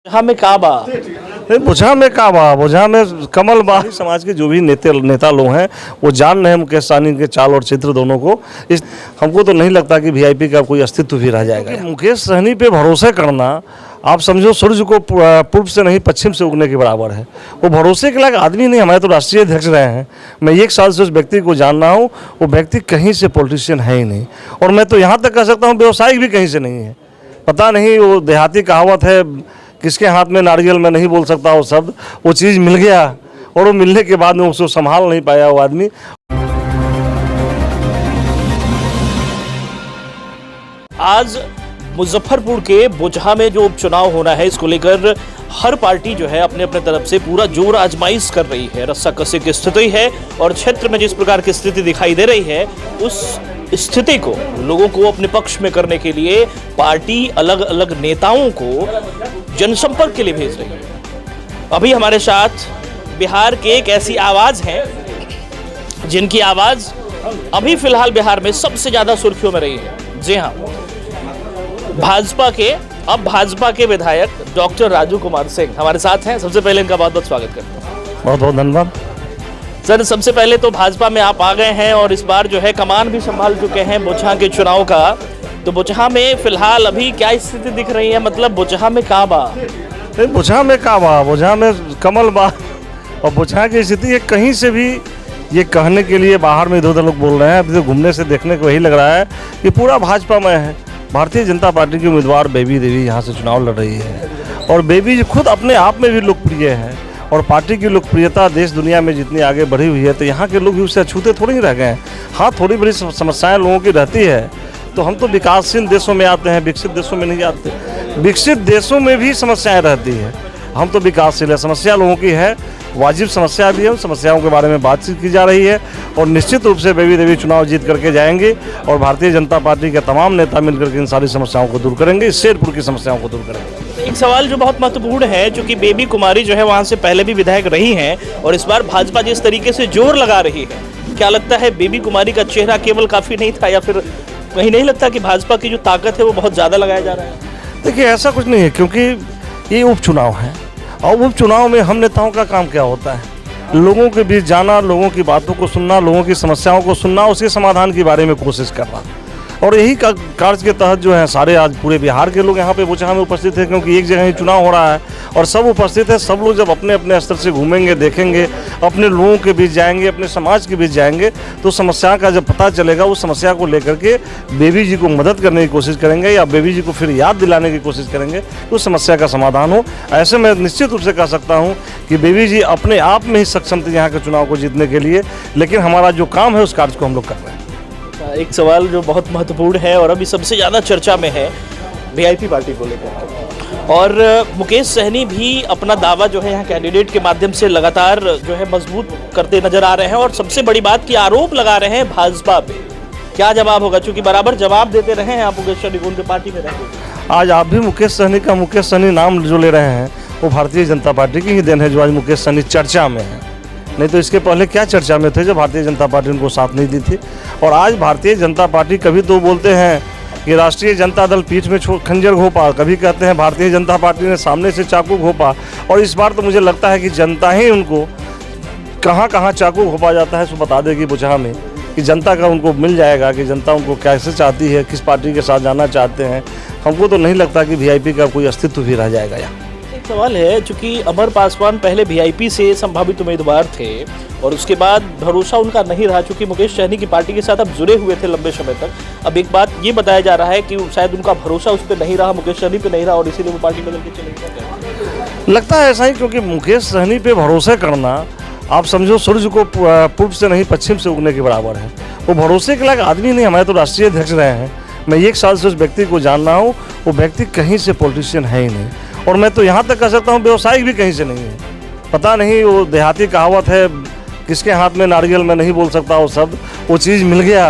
बुझा में काबा नहीं, बुझा में काबा, बुझा में कमल बाहरी समाज के जो भी नेता लोग हैं वो जान रहे हैं मुकेश सहनी के चाल और चित्र दोनों को। हमको तो नहीं लगता कि वीआईपी का कोई अस्तित्व भी रह जाएगा। मुकेश सहनी पे भरोसा करना आप समझो सूर्य को पूर्व से नहीं पश्चिम से उगने के बराबर है। वो भरोसे के लायक आदमी नहीं। हमारे तो राष्ट्रीय अध्यक्ष रहे हैं, मैं 1 साल से उस व्यक्ति को जान रहा हूँ। वो व्यक्ति कहीं से पॉलिटिशियन है ही नहीं, और मैं तो यहाँ तक कह सकता हूँ व्यवसायिक भी कहीं से नहीं है। पता नहीं वो देहाती कहावत है किसके हाथ में नारियल, मैं नहीं बोल सकता वो शब्द, वो चीज़ मिल गया और वो मिलने के बाद में उसको संभाल नहीं पाया वो आदमी। आज मुजफ्फरपुर के बुझा में जो उपचुनाव होना है, इसको लेकर हर पार्टी जो है अपने अपने तरफ से पूरा जोर आजमाइश कर रही है। रस्साकसी की स्थिति है और क्षेत्र में जिस प्रकार की स्थिति दिखाई दे रही है, उस स्थिति को लोगों को अपने पक्ष में करने के लिए पार्टी अलग अलग नेताओं को जनसंपर्क के लिए भेज रही है। अभी हमारे साथ बिहार के एक ऐसी आवाज है जिनकी आवाज अभी फिलहाल बिहार में सबसे ज्यादा सुर्खियों में रही है। जी हाँ, भाजपा के विधायक डॉक्टर राजू कुमार सिंह हमारे साथ हैं। सबसे पहले इनका बहुत बहुत स्वागत करते हैं। बहुत बहुत धन्यवाद सर। सबसे पहले तो भाजपा में आप आ गए हैं और इस बार जो है कमान भी संभाल चुके हैं बुझा के चुनाव का। तो बुझा में फिलहाल अभी क्या स्थिति दिख रही है? मतलब बुझा में काबा नहीं, बुझा में काबा, बुझा में कमल बा, और बुझा की स्थिति है कहीं से भी ये कहने के लिए बाहर में इधर उधर लोग बोल रहे हैं। अभी तो घूमने से देखने को वही लग रहा है कि पूरा भाजपा में है। भारतीय जनता पार्टी की उम्मीदवार बेबी देवी यहाँ से चुनाव लड़ रही है, और बेबी खुद अपने आप में भी लोकप्रिय है, और पार्टी की लोकप्रियता देश दुनिया में जितनी आगे बढ़ी हुई है, तो यहाँ के लोग भी उससे अछूते थोड़ी ही रह गए हैं। हाँ, थोड़ी बड़ी समस्याएं लोगों की रहती है, तो हम तो विकासशील देशों में आते हैं, विकसित देशों में नहीं आते। विकसित देशों में भी समस्याएं रहती है, हम तो विकासशील है। समस्या लोगों की है, वाजिब समस्या भी है, उन समस्याओं के बारे में बातचीत की जा रही है, और निश्चित रूप से बेबी देवी चुनाव जीत करके जाएंगे, और भारतीय जनता पार्टी के तमाम नेता मिलकर के इन सारी समस्याओं को दूर करेंगे, इस शेरपुर की समस्याओं को दूर करेंगे। एक सवाल जो बहुत महत्वपूर्ण है, क्योंकि बेबी कुमारी जो है वहां से पहले भी विधायक रही हैं, और इस बार भाजपा जिस तरीके से जोर लगा रही है, क्या लगता है बेबी कुमारी का चेहरा केवल काफी नहीं था, या फिर कहीं नहीं लगता कि भाजपा की जो ताकत है वो बहुत ज्यादा लगाया जा रहा है? देखिए, ऐसा कुछ नहीं है, क्योंकि ये उपचुनाव है, और उपचुनाव में हम नेताओं का काम क्या होता है? लोगों के बीच जाना, लोगों की बातों को सुनना, लोगों की समस्याओं को सुनना, उसके समाधान के बारे में कोशिश करना, और यही कार्य के तहत जो है सारे आज पूरे बिहार के लोग यहाँ पे बुझा में उपस्थित है, क्योंकि एक जगह ही चुनाव हो रहा है और सब उपस्थित है। सब लोग जब अपने अपने स्तर से घूमेंगे, देखेंगे, अपने लोगों के बीच जाएंगे, अपने समाज के बीच जाएंगे, तो समस्या का जब पता चलेगा, उस समस्या को लेकर के बेबी जी को मदद करने की कोशिश करेंगे, या बेबी जी को फिर याद दिलाने की कोशिश करेंगे कि उस समस्या का समाधान हो। ऐसे में निश्चित रूप से कह सकता हूँ कि बेबी जी अपने आप में ही सक्षम थे यहाँ के चुनाव को जीतने के लिए, लेकिन हमारा जो काम है उस कार्य को हम लोग कर रहे हैं। एक सवाल जो बहुत महत्वपूर्ण है और अभी सबसे ज़्यादा चर्चा में है, वीआईपी पार्टी को लेकर, और मुकेश सहनी भी अपना दावा जो है यहाँ कैंडिडेट के माध्यम से लगातार जो है मजबूत करते नजर आ रहे हैं, और सबसे बड़ी बात की आरोप लगा रहे हैं भाजपा पे। क्या जवाब होगा? क्योंकि बराबर जवाब देते रहे हैं आप मुकेश सहनी को, उनके पार्टी में रहे। आज आप भी मुकेश सहनी नाम जो ले रहे हैं, वो भारतीय जनता पार्टी की ही देन है जो आज मुकेश सहनी चर्चा में है। नहीं तो इसके पहले क्या चर्चा में थे जब भारतीय जनता पार्टी उनको साथ नहीं दी थी। और आज भारतीय जनता पार्टी, कभी तो बोलते हैं कि राष्ट्रीय जनता दल पीठ में खंजर घोंपा, कभी कहते हैं भारतीय जनता पार्टी ने सामने से चाकू घोंपा, और इस बार तो मुझे लगता है कि जनता ही उनको कहाँ कहाँ चाकू घोंपा जाता है सो बता देगी बुझा में, कि जनता का उनको मिल जाएगा कि जनता उनको कैसे चाहती है, किस पार्टी के साथ जाना चाहते हैं। हमको तो नहीं लगता कि वीआईपी का कोई अस्तित्व भी रह जाएगा यहाँ। सवाल है, चूंकि अमर पासवान पहले वीआईपी से संभावित उम्मीदवार थे और उसके बाद भरोसा उनका नहीं रहा, चूंकि मुकेश सहनी की पार्टी के साथ अब जुड़े हुए थे लंबे समय तक। अब एक बात ये बताया जा रहा है कि शायद उनका भरोसा उस पर नहीं रहा, मुकेश सहनी पे नहीं रहा, और इसीलिए वो पार्टी बदल के चले गए। लगता है ऐसा ही, क्योंकि मुकेश सहनी पे भरोसा करना आप समझो सूर्य को पूर्व से नहीं पश्चिम से उगने के बराबर है। वो भरोसे के लायक आदमी नहीं। हमारे तो राष्ट्रीय अध्यक्ष रहे हैं, मैं 1 साल से उस व्यक्ति को जान रहा हूँ। वो व्यक्ति कहीं से पॉलिटिशियन है ही नहीं, और मैं तो यहाँ तक कह सकता हूँ व्यवसायिक भी कहीं से नहीं है। पता नहीं वो देहाती कहावत है किसके हाथ में नारियल, मैं नहीं बोल सकता वो शब्द, वो चीज़ मिल गया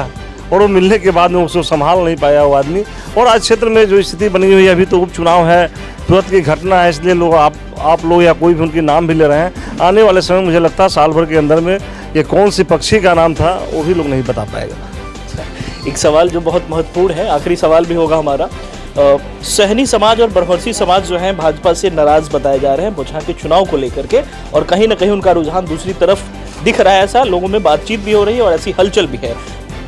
और वो मिलने के बाद में उसको संभाल नहीं पाया वो आदमी। और आज क्षेत्र में जो स्थिति बनी हुई है, अभी तो उपचुनाव है, तुरंत की घटना है, इसलिए लोग आप लोग या कोई भी उनके नाम भी ले रहे हैं। आने वाले समय मुझे लगता है साल भर के अंदर में ये कौन सी पक्षी का नाम था वो भी लोग नहीं बता पाएगा। एक सवाल जो बहुत महत्वपूर्ण है, आखिरी सवाल भी होगा हमारा, सहनी समाज और ब्रह्मर्षि समाज जो है भाजपा से नाराज बताए जा रहे हैं बुचहा के चुनाव को लेकर के, और कहीं ना कहीं उनका रुझान दूसरी तरफ दिख रहा है। ऐसा लोगों में बातचीत भी हो रही है और ऐसी हलचल भी है।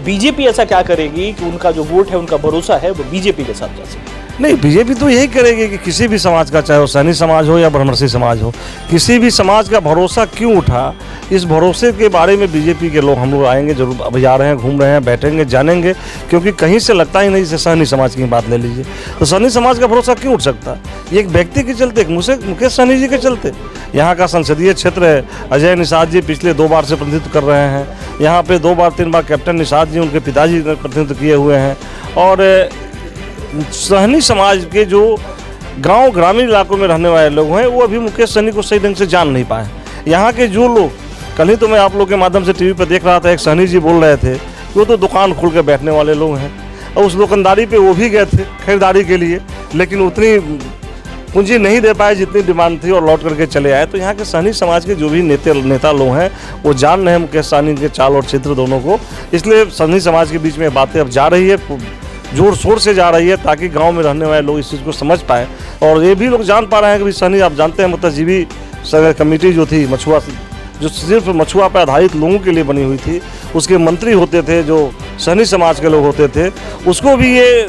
बीजेपी ऐसा क्या करेगी कि उनका जो वोट है, उनका भरोसा है, वो बीजेपी के साथ जा सके? नहीं, बीजेपी तो यही करेगी कि किसी भी समाज का, चाहे वो सैनी समाज हो या ब्रह्मर्षि समाज हो, किसी भी समाज का भरोसा क्यों उठा, इस भरोसे के बारे में बीजेपी के लोग, हम लोग आएंगे जरूर, अब जा रहे हैं, घूम रहे हैं, बैठेंगे, जानेंगे, क्योंकि कहीं से लगता ही नहीं। जैसे सैनी समाज की बात ले लीजिए, तो सैनी समाज का भरोसा क्यों उठ सकता? ये एक व्यक्ति के चलते, एक मुकेश सहनी जी के चलते। यहाँ का संसदीय क्षेत्र है, अजय निषाद जी पिछले 2 बार से प्रतिनिधित्व कर रहे हैं। यहाँ पे 2 बार 3 बार कैप्टन निषाद जी, उनके पिताजी ने प्रतिनिधित्व किए हुए हैं। और सहनी समाज के जो गांव ग्रामीण इलाकों में रहने वाले लोग हैं, वो अभी मुकेश सहनी को सही ढंग से जान नहीं पाए। यहाँ के जो लोग, कल ही तो मैं आप लोग के माध्यम से टीवी पर देख रहा था, एक सहनी जी बोल रहे थे कि वो तो दुकान खोल के बैठने वाले लोग हैं, और उस दुकानदारी पे वो भी गए थे खरीदारी के लिए, लेकिन उतनी पूंजी नहीं दे पाए जितनी डिमांड थी, और लौट करके चले आए। तो यहाँ के सहनी समाज के जो भी नेता लोग हैं, वो जान रहे हैं मुकेश सहनी के चाल और चित्र दोनों को। इसलिए सहनी समाज के बीच में बातें अब जा रही है, जोर शोर से जा रही है, ताकि गांव में रहने वाले लोग इस चीज़ को समझ पाएँ। और ये भी लोग जान पा रहे हैं कि सहनी, आप जानते हैं, मतजीवी कमेटी जो थी मछुआ, जो सिर्फ मछुआ पर आधारित लोगों के लिए बनी हुई थी, उसके मंत्री होते थे जो सहनी समाज के लोग होते थे, उसको भी ये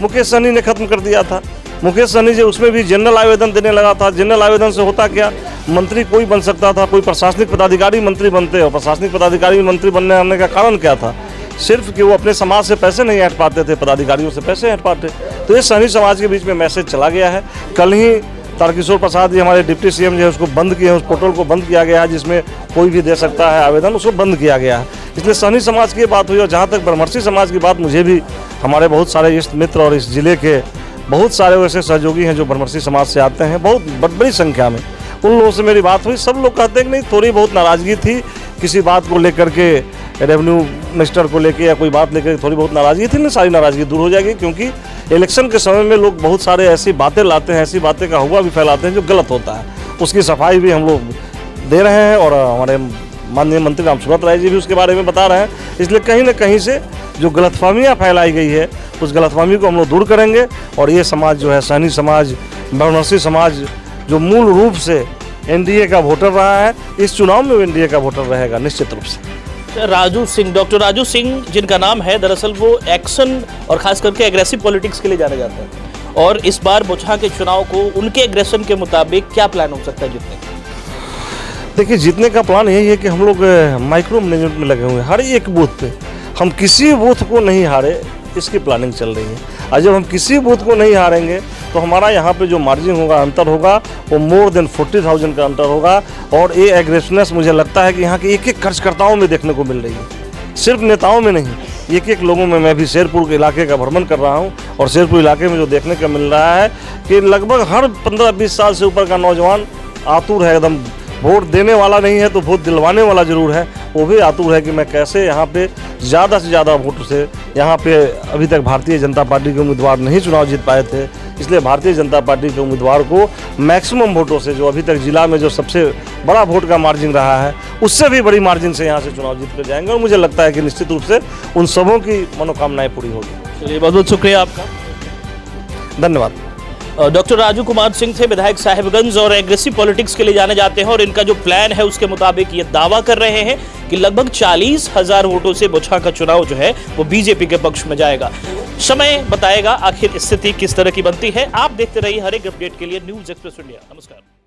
मुकेश सहनी ने खत्म कर दिया था। मुकेश सहनी जी उसमें भी जनरल आवेदन देने लगा था। जनरल आवेदन से होता क्या, मंत्री कोई बन सकता था, कोई प्रशासनिक पदाधिकारी मंत्री बनते, और प्रशासनिक पदाधिकारी मंत्री बनने का कारण क्या था? सिर्फ कि वो अपने समाज से पैसे नहीं हट पाते थे, पदाधिकारियों से पैसे हट पाते। तो ये सहनी समाज के बीच में मैसेज चला गया है। कल ही तारकिशोर प्रसाद जी, हमारे डिप्टी सीएम जो है, उसको बंद किए, उस पोर्टल को बंद किया गया है जिसमें कोई भी दे सकता है आवेदन, उसको बंद किया गया है। इसलिए सहनी समाज की बात हुई। और जहाँ तक ब्रह्मर्षि समाज की बात, मुझे भी हमारे बहुत सारे इष्ट मित्र और इस जिले के बहुत सारे वैसे सहयोगी हैं जो ब्रह्मर्षि समाज से आते हैं, बहुत बड़ी संख्या में। उन लोगों से मेरी बात हुई, सब लोग कहते हैं कि नहीं, थोड़ी बहुत नाराज़गी थी किसी बात को लेकर के, रेवेन्यू मिनिस्टर को लेके या कोई बात लेकर थोड़ी बहुत नाराज़गी थी ना, सारी नाराज़गी दूर हो जाएगी। क्योंकि इलेक्शन के समय में लोग बहुत सारे ऐसी बातें लाते हैं, ऐसी बातें का हुआ भी फैलाते हैं जो गलत होता है। उसकी सफाई भी हम लोग दे रहे हैं, और हमारे माननीय मंत्री रामसूरत राय जी भी उसके बारे में बता रहे हैं। इसलिए कहीं ना कहीं से जो गलतफहमियाँ फैलाई गई है, उस गलतफहमी को हम लोग दूर करेंगे। और ये समाज जो है, सहनी समाज, ब्रह्मर्षि समाज, जो मूल रूप से एनडीए का वोटर रहा है, इस चुनाव में एनडीए का वोटर रहेगा निश्चित रूप से। राजू सिंह, डॉक्टर राजू सिंह जिनका नाम है, दरअसल वो एक्शन और खास करके एग्रेसिव पॉलिटिक्स के लिए जाने जाते हैं। और इस बार बुचहा के चुनाव को उनके एग्रेशन के मुताबिक क्या प्लान हो सकता है जीतने का? देखिए, जीतने का प्लान यही है कि हम लोग माइक्रो मैनेजमेंट में लगे हुए हैं। हर एक बूथ पे हम किसी बूथ को नहीं हारे, इसकी प्लानिंग चल रही है। और जब हम किसी बूथ को नहीं हारेंगे तो हमारा यहाँ पे जो मार्जिन होगा, अंतर होगा, वो मोर देन 40,000 का अंतर होगा। और ये एग्रेसिवनेस मुझे लगता है कि यहाँ के एक एक खर्चकर्ताओं में देखने को मिल रही है, सिर्फ नेताओं में नहीं, एक एक लोगों में। मैं भी शेरपुर के इलाके का भ्रमण कर रहा हूँ, और शेरपुर इलाके में जो देखने को मिल रहा है कि लगभग हर 15-20 साल से ऊपर का नौजवान आतुर है एकदम। वोट देने वाला नहीं है तो वोट दिलवाने वाला जरूर है, वो भी आतुर है कि मैं कैसे यहाँ पे ज़्यादा से ज़्यादा वोट से, यहाँ पे अभी तक भारतीय जनता पार्टी के उम्मीदवार नहीं चुनाव जीत पाए थे, इसलिए भारतीय जनता पार्टी के उम्मीदवार को मैक्सिमम वोटों से, जो अभी तक जिला में जो सबसे बड़ा वोट का मार्जिन रहा है, उससे भी बड़ी मार्जिन से यहाँ से चुनाव जीत कर जाएंगे। और मुझे लगता है कि निश्चित रूप से उन सबों की मनोकामनाएँ पूरी होगी। चलिए, बहुत बहुत शुक्रिया आपका, धन्यवाद। डॉक्टर राजू कुमार सिंह थे, विधायक साहिबगंज, और एग्रेसिव पॉलिटिक्स के लिए जाने जाते हैं। और इनका जो प्लान है उसके मुताबिक ये दावा कर रहे हैं कि लगभग 40,000 वोटों से बुचहा का चुनाव जो है वो बीजेपी के पक्ष में जाएगा। समय बताएगा आखिर स्थिति किस तरह की बनती है। आप देखते रहिए हर एक अपडेट के लिए न्यूज़ एक्सप्रेस इंडिया। नमस्कार।